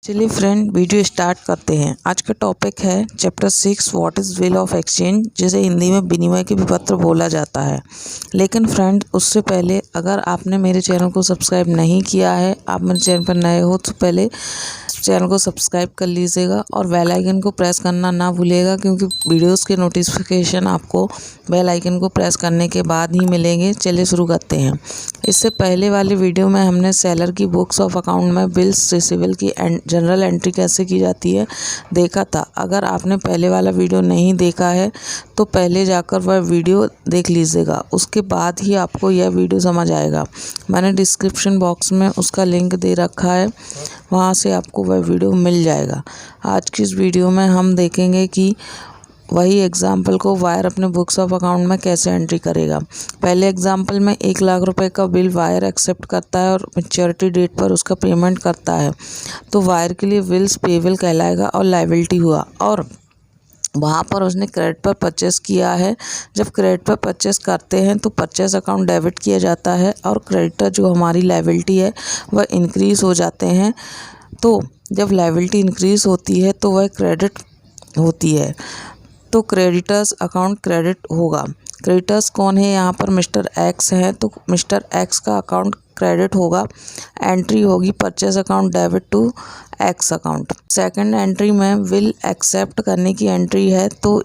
चलिए friend video start करते हैं। आज का टॉपिक है chapter 6 what is bill of exchange, जिसे हिंदी में विनिमय के विपत्र बोला जाता है। लेकिन फ्रेंड उससे पहले अगर आपने मेरे चैनल को सब्सक्राइब नहीं किया है, आप मेरे चैनल पर नए हो तो पहले चैनल को सब्सक्राइब कर लीजिएगा और बेल आइकन को प्रेस करना ना भूलिएगा, क्योंकि वीडियोस के नोटिफिकेशन आपको बेल आइकन को प्रेस करने के बाद ही मिलेंगे। चलिए शुरू करते हैं। इससे पहले वाले वीडियो में हमने सेलर की बुक्स ऑफ अकाउंट में बिल्स रिसीवेबल की जनरल एंट्री कैसे की जाती है देखा था। अगर आपने पहले वाला वीडियो नहीं देखा है तो पहले जाकर वह वीडियो देख लीजिएगा, उसके बाद ही आपको यह वीडियो समझ आएगा। मैंने डिस्क्रिप्शन बॉक्स में उसका लिंक दे रखा है, वहाँ से आपको वह वीडियो मिल जाएगा। आज की इस वीडियो में हम देखेंगे कि वही एग्जाम्पल को वायर अपने बुक्स ऑफ अकाउंट में कैसे एंट्री करेगा। पहले एग्जाम्पल में 1 लाख रुपए का बिल वायर एक्सेप्ट करता है और मैच्योरिटी डेट पर उसका पेमेंट करता है, तो वायर के लिए बिल्स पेबल कहलाएगा और लायबिलिटी हुआ। और वहाँ पर उसने क्रेडिट पर परचेस किया है। जब क्रेडिट पर परचेस करते हैं तो परचेस अकाउंट डेबिट किया जाता है और क्रेडिटर जो हमारी लायबिलिटी है वह इंक्रीज़ हो जाते हैं। तो जब लायबिलिटी इंक्रीज़ होती है तो वह क्रेडिट होती है, तो क्रेडिटर्स अकाउंट क्रेडिट होगा। क्रेडिटर्स कौन है? यहाँ पर मिस्टर एक्स हैं, तो मिस्टर एक्स का अकाउंट क्रेडिट होगा। एंट्री होगी purchase account debit to X account. Second entry में विल एक्सेप्ट करने की एंट्री है, तो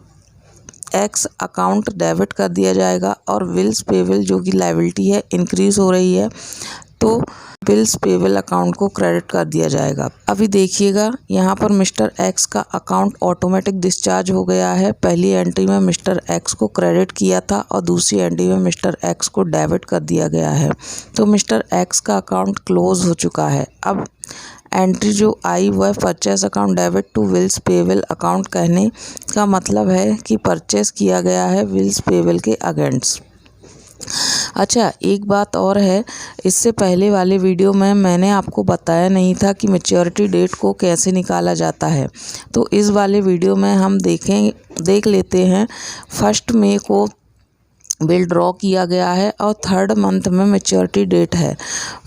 एक्स अकाउंट डेबिट कर दिया जाएगा और बिल्स पेबल जो कि लायबिलिटी है इंक्रीज़ हो रही है, तो बिल्स पेबल अकाउंट को क्रेडिट कर दिया जाएगा। अभी देखिएगा यहाँ पर मिस्टर एक्स का अकाउंट ऑटोमेटिक डिस्चार्ज हो गया है। पहली एंट्री में मिस्टर एक्स को क्रेडिट किया था और दूसरी एंट्री में मिस्टर एक्स को डेबिट कर दिया गया है, तो मिस्टर एक्स का अकाउंट क्लोज हो चुका है। अब एंट्री जो आई वह purchase account debit to bills payable account, कहने का मतलब है कि परचेस किया गया है बिल्स पेबल के अगेंस्ट। अच्छा, एक बात और है, इससे पहले वाले वीडियो में मैंने आपको बताया नहीं था कि मैच्योरिटी डेट को कैसे निकाला जाता है, तो इस वाले वीडियो में हम देख लेते हैं। 1 मई को बिल ड्रॉ किया गया है और 3rd मंथ में मैच्योरिटी डेट है।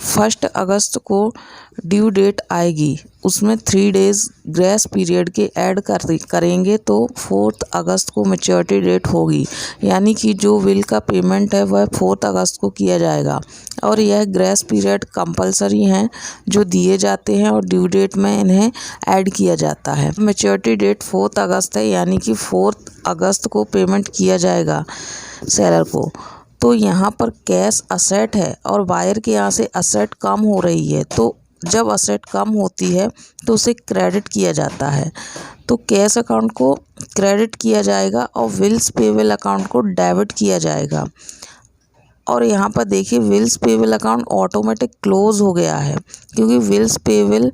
1 अगस्त को ड्यू डेट आएगी, उसमें 3 डेज़ ग्रेस पीरियड के ऐड करेंगे, तो 4 अगस्त को मैच्योरिटी डेट होगी। यानी कि जो बिल का पेमेंट है वह 4 अगस्त को किया जाएगा और यह ग्रेस पीरियड कंपलसरी हैं जो दिए जाते हैं और ड्यू डेट में इन्हें ऐड किया जाता है। मैच्योरिटी डेट 4 अगस्त है, यानी कि 4 अगस्त को पेमेंट किया जाएगा सेलर को। तो यहाँ पर कैश असेट है और बायर के यहाँ से असेट कम हो रही है, तो जब असेट कम होती है तो उसे क्रेडिट किया जाता है, तो कैश अकाउंट को क्रेडिट किया जाएगा और बिल्स पेबल अकाउंट को डेबिट किया जाएगा। और यहाँ पर देखिए bills payable account automatic close हो गया है, क्योंकि बिल्स पेबल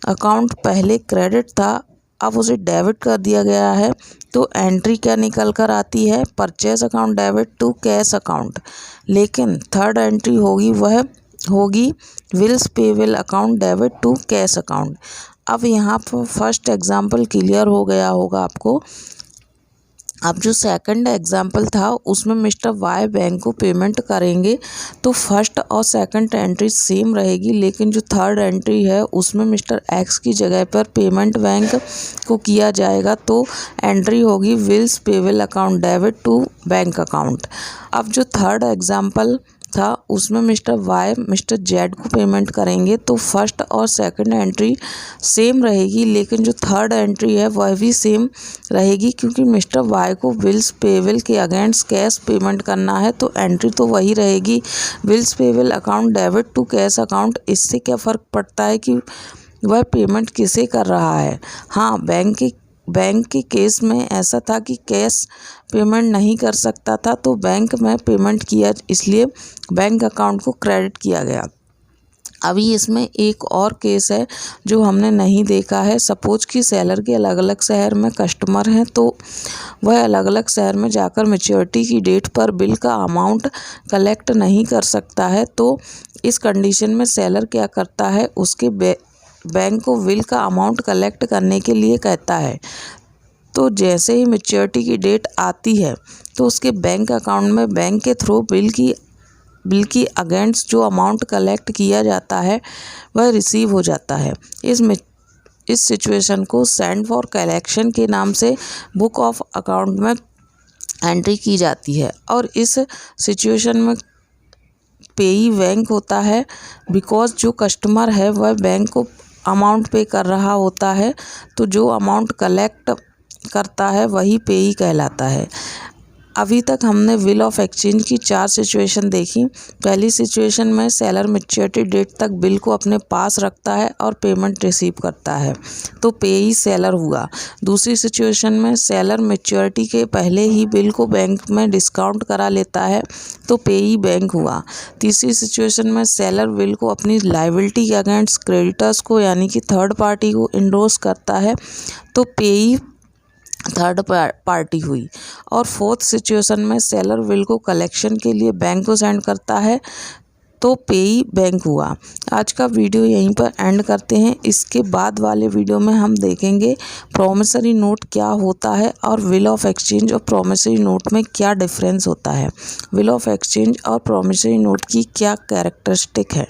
अकाउंट पहले क्रेडिट था, अब उसे डेबिट कर दिया गया है। तो एंट्री क्या निकल कर आती है? Purchase account debit to cash account. लेकिन 3rd एंट्री होगी वह होगी bills payable account debit to cash account. अब यहाँ पर फर्स्ट एग्जांपल क्लियर हो गया होगा आपको। अब जो सेकंड एग्जाम्पल था उसमें मिस्टर वाई बैंक को पेमेंट करेंगे, तो 1st और 2nd एंट्री सेम रहेगी, लेकिन जो 3rd एंट्री है उसमें मिस्टर एक्स की जगह पर पेमेंट बैंक को किया जाएगा, तो एंट्री होगी bills payable account debit to bank account. अब जो 3rd एग्जाम्पल था उसमें मिस्टर वाई मिस्टर जेड को पेमेंट करेंगे, तो 1st और 2nd एंट्री सेम रहेगी, लेकिन जो 3rd एंट्री है वह भी सेम रहेगी, क्योंकि मिस्टर वाई को बिल्स पेबल के अगेंस्ट कैश पेमेंट करना है, तो एंट्री तो वही रहेगी bills payable account debit to cash account. इससे क्या फ़र्क पड़ता है कि वह पेमेंट किसे कर रहा है। हाँ, बैंक के केस में ऐसा था कि कैश पेमेंट नहीं कर सकता था, तो बैंक में पेमेंट किया, इसलिए बैंक अकाउंट को क्रेडिट किया गया। अभी इसमें एक और केस है जो हमने नहीं देखा है। सपोज कि सेलर के अलग अलग शहर में कस्टमर हैं, तो वह अलग अलग शहर में जाकर मैच्योरिटी की डेट पर बिल का अमाउंट कलेक्ट नहीं कर सकता है, तो इस कंडीशन में सेलर क्या करता है, उसके बैंक को बिल का अमाउंट कलेक्ट करने के लिए कहता है। तो जैसे ही मैच्योरिटी की डेट आती है तो उसके बैंक अकाउंट में बैंक के थ्रू बिल की अगेंस्ट जो अमाउंट कलेक्ट किया जाता है वह रिसीव हो जाता है। इस सिचुएशन को सेंड फॉर कलेक्शन के नाम से बुक ऑफ अकाउंट में एंट्री की जाती है। और इस सिचुएशन में पेई बैंक होता है, बिकॉज जो कस्टमर है वह बैंक को अमाउंट पे कर रहा होता है, तो जो अमाउंट कलेक्ट करता है वही पेई कहलाता है। अभी तक हमने विल ऑफ एक्सचेंज की 4 सिचुएशन देखी। पहली सिचुएशन में सेलर मैच्योरिटी डेट तक बिल को अपने पास रखता है और पेमेंट रिसीव करता है, तो पेई सेलर हुआ। दूसरी सिचुएशन में सेलर मैच्योरिटी के पहले ही बिल को बैंक में डिस्काउंट करा लेता है, तो पेई बैंक हुआ। तीसरी सिचुएशन में सेलर बिल को अपनी लायबिलिटी के अगेंस्ट क्रेडिटर्स को यानी कि थर्ड पार्टी को इंडोर्स करता है, तो पेई थर्ड पार्टी हुई। और फोर्थ सिचुएशन में सेलर बिल को कलेक्शन के लिए बैंक को सेंड करता है, तो पेई बैंक हुआ। आज का वीडियो यहीं पर एंड करते हैं। इसके बाद वाले वीडियो में हम देखेंगे प्रॉमिसरी नोट क्या होता है और विल ऑफ एक्सचेंज और प्रॉमिसरी नोट में क्या डिफरेंस होता है, विल ऑफ एक्सचेंज और प्रॉमिसरी नोट की क्या कैरेक्टरिस्टिक है।